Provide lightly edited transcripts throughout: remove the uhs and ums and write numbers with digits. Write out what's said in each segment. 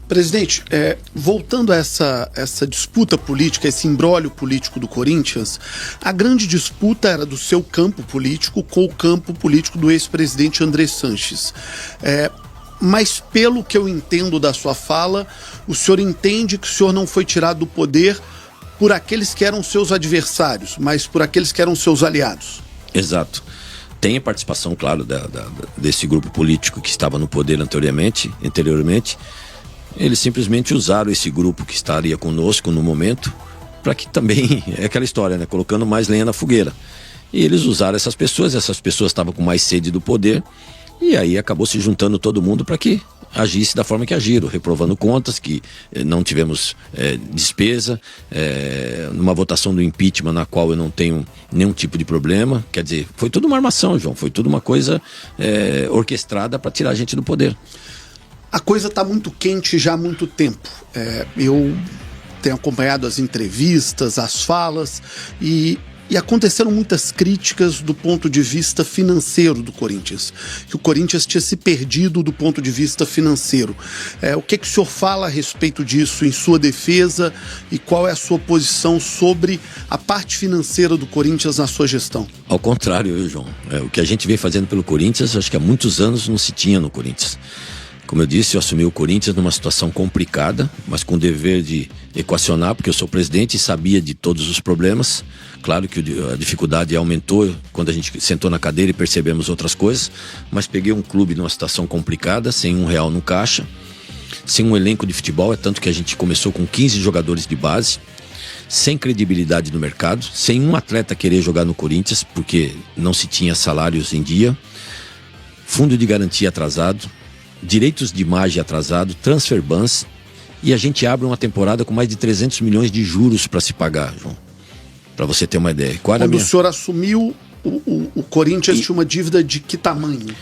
Presidente, voltando a essa disputa política, esse imbróglio político do Corinthians, a grande disputa era do seu campo político com o campo político do ex-presidente André Sanches. Mas pelo que eu entendo da sua fala, o senhor entende que o senhor não foi tirado do poder por aqueles que eram seus adversários, mas por aqueles que eram seus aliados. Exato. Tem a participação, claro, desse grupo político que estava no poder anteriormente. Eles simplesmente usaram esse grupo que estaria conosco no momento para que também, é aquela história, né? Colocando mais lenha na fogueira. E eles usaram essas pessoas estavam com mais sede do poder, e aí acabou se juntando todo mundo para que agisse da forma que agiram, reprovando contas, que não tivemos despesa, numa votação do impeachment na qual eu não tenho nenhum tipo de problema. Quer dizer, foi tudo uma armação, João, foi tudo uma coisa orquestrada para tirar a gente do poder. A coisa está muito quente já há muito tempo. Eu tenho acompanhado as entrevistas, as falas, e aconteceram muitas críticas do ponto de vista financeiro do Corinthians. Que o Corinthians tinha se perdido do ponto de vista financeiro. O que o senhor fala a respeito disso em sua defesa e qual é a sua posição sobre a parte financeira do Corinthians na sua gestão? Ao contrário, João. O que a gente vem fazendo pelo Corinthians, acho que há muitos anos não se tinha no Corinthians. Como eu disse, eu assumi o Corinthians numa situação complicada, mas com o dever de equacionar, porque eu sou presidente e sabia de todos os problemas. Claro que a dificuldade aumentou quando a gente sentou na cadeira e percebemos outras coisas, mas peguei um clube numa situação complicada, sem R$1 no caixa, sem um elenco de futebol, tanto que a gente começou com 15 jogadores de base, sem credibilidade no mercado, sem um atleta querer jogar no Corinthians, porque não se tinha salários em dia, fundo de garantia atrasado, direitos de imagem atrasado, transfer bans, e a gente abre uma temporada com mais de 300 milhões de juros para se pagar, João. Para você ter uma ideia. Quando o senhor assumiu, o Corinthians tinha uma dívida de que tamanho?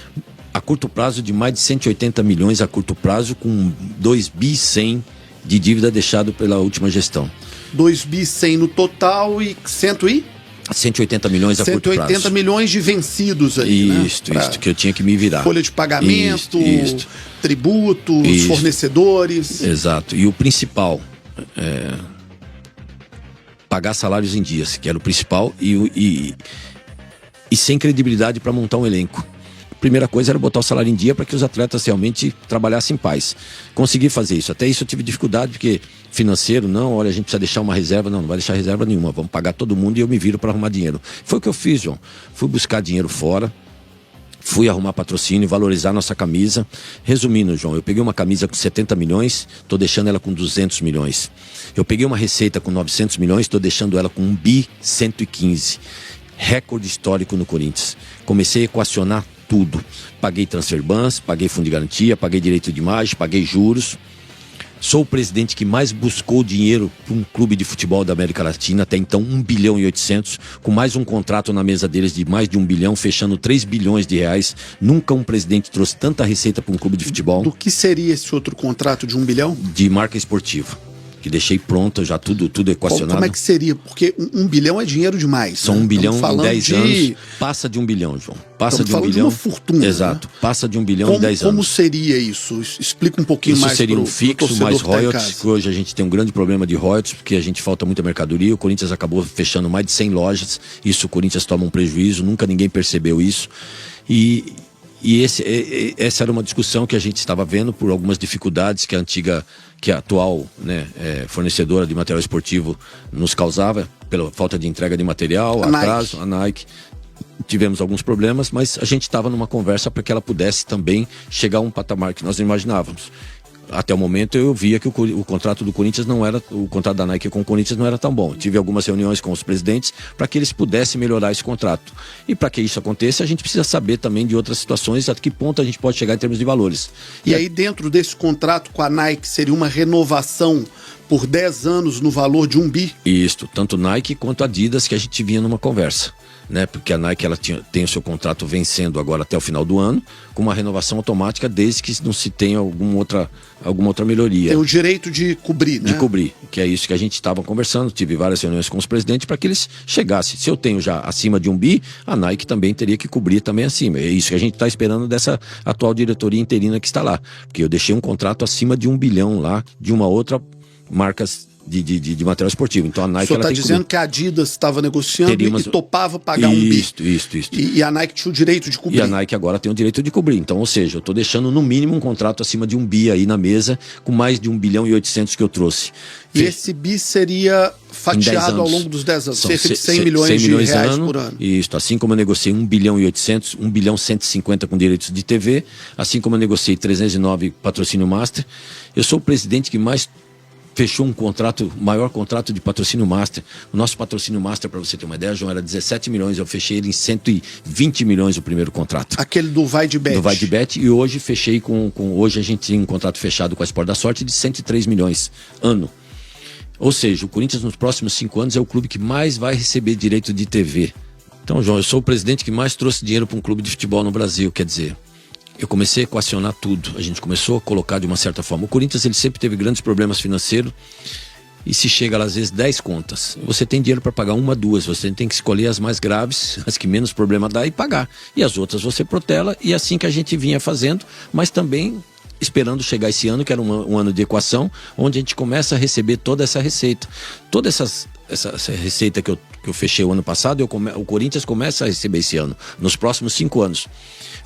A curto prazo de mais de 180 milhões a curto prazo, com 2 bi 100 de dívida deixado pela última gestão. 2 bi 100 no total e 180 milhões a curto prazo. 180 milhões de vencidos aí, Isso, que eu tinha que me virar. Folha de pagamento, tributos, fornecedores. Exato. E o principal, pagar salários em dias, que era o principal, e sem credibilidade para montar um elenco. A primeira coisa era botar o salário em dia para que os atletas realmente trabalhassem em paz. Consegui fazer isso. Até isso eu tive dificuldade, porque financeiro, não, olha, a gente precisa deixar uma reserva. Não vai deixar reserva nenhuma, vamos pagar todo mundo e eu me viro para arrumar dinheiro. Foi o que eu fiz, João. Fui buscar dinheiro fora, fui arrumar patrocínio, valorizar nossa camisa. Resumindo, João, eu peguei uma camisa com 70 milhões, estou deixando ela com 200 milhões. Eu peguei uma receita com 900 milhões, estou deixando ela com 1 bi 115. Recorde histórico no Corinthians. Comecei a equacionar tudo. Paguei transfer bans, paguei fundo de garantia, paguei direito de imagem, paguei juros. Sou o presidente que mais buscou dinheiro para um clube de futebol da América Latina, até então 1 bilhão e 800, com mais um contrato na mesa deles de mais de 1 bilhão, fechando 3 bilhões de reais. Nunca um presidente trouxe tanta receita para um clube de futebol. Do que seria esse outro contrato de 1 bilhão? De marca esportiva. Que deixei pronta, já tudo equacionado. Como é que seria? Porque 1 bilhão é dinheiro demais. São 1 bilhão em 10 anos. Passa de 1 bilhão, João. Passa de 1 bilhão. De uma fortuna. Exato. Passa de 1 bilhão em 10 anos. Como seria isso? Explica um pouquinho mais. Isso seria um fixo, mais royalties, que hoje a gente tem um grande problema de royalties, porque a gente falta muita mercadoria. O Corinthians acabou fechando mais de 100 lojas. Isso o Corinthians toma um prejuízo. Nunca ninguém percebeu isso. E essa era uma discussão que a gente estava vendo por algumas dificuldades que a atual fornecedora de material esportivo nos causava, pela falta de entrega de material, atraso, a Nike. Tivemos alguns problemas, mas a gente estava numa conversa para que ela pudesse também chegar a um patamar que nós não imaginávamos. Até o momento eu via que o contrato do Corinthians não era, o contrato da Nike com o Corinthians não era tão bom. Tive algumas reuniões com os presidentes para que eles pudessem melhorar esse contrato. E para que isso aconteça, a gente precisa saber também de outras situações, até que ponto a gente pode chegar em termos de valores. E aí dentro desse contrato com a Nike seria uma renovação por 10 anos no valor de 1 bi? Isso, tanto Nike quanto Adidas, que a gente vinha numa conversa. né? Porque a Nike ela tem o seu contrato vencendo agora até o final do ano, com uma renovação automática desde que não se tenha alguma outra melhoria. Tem o direito de cobrir, né? De cobrir, que é isso que a gente estava conversando. Tive várias reuniões com os presidentes para que eles chegassem. Se eu tenho já acima de 1 bi, a Nike também teria que cobrir também acima. É isso que a gente está esperando dessa atual diretoria interina que está lá. Porque eu deixei um contrato acima de 1 bilhão lá, de uma outra marca de material esportivo. Então a Nike... O senhor está dizendo que a Adidas estava negociando e topava pagar 1 bi. Isso. E a Nike tinha o direito de cobrir. E a Nike agora tem o direito de cobrir. Então, ou seja, eu estou deixando no mínimo um contrato acima de 1 bi aí na mesa, com mais de 1 bilhão e 800 que eu trouxe. E esse bi seria fatiado ao longo dos 10 anos, cerca de 100 milhões de reais por ano. Isso, assim como eu negociei 1 bilhão e 800, 1 bilhão 150 com direitos de TV, assim como eu negociei 309 patrocínio master, eu sou o presidente que mais fechou um contrato, maior contrato de patrocínio master. O nosso patrocínio master, para você ter uma ideia, João, era 17 milhões. Eu fechei ele em 120 milhões o primeiro contrato. Aquele do Vai de Bet. Do Vai de Bet. E hoje fechei hoje a gente tem um contrato fechado com a Sport da Sorte de 103 milhões ano. Ou seja, o Corinthians nos próximos 5 anos é o clube que mais vai receber direito de TV. Então, João, eu sou o presidente que mais trouxe dinheiro para um clube de futebol no Brasil, quer dizer... Eu comecei a equacionar tudo, a gente começou a colocar de uma certa forma. O Corinthians ele sempre teve grandes problemas financeiros e se chega lá, às vezes 10 contas. Você tem dinheiro para pagar 1, 2, você tem que escolher as mais graves, as que menos problema dá e pagar. E as outras você protela e é assim que a gente vinha fazendo, mas também esperando chegar esse ano, que era um ano de equação, onde a gente começa a receber toda essa receita. Toda essa receita que eu fechei o ano passado, o Corinthians começa a receber esse ano, nos próximos 5 anos.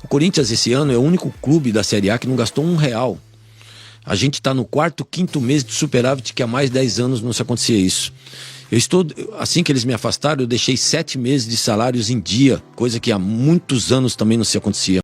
O Corinthians esse ano é o único clube da Série A que não gastou R$1. A gente está no 4º, 5º mês de superávit, que há mais de 10 anos não se acontecia isso. Assim que eles me afastaram, eu deixei 7 meses de salários em dia, coisa que há muitos anos também não se acontecia.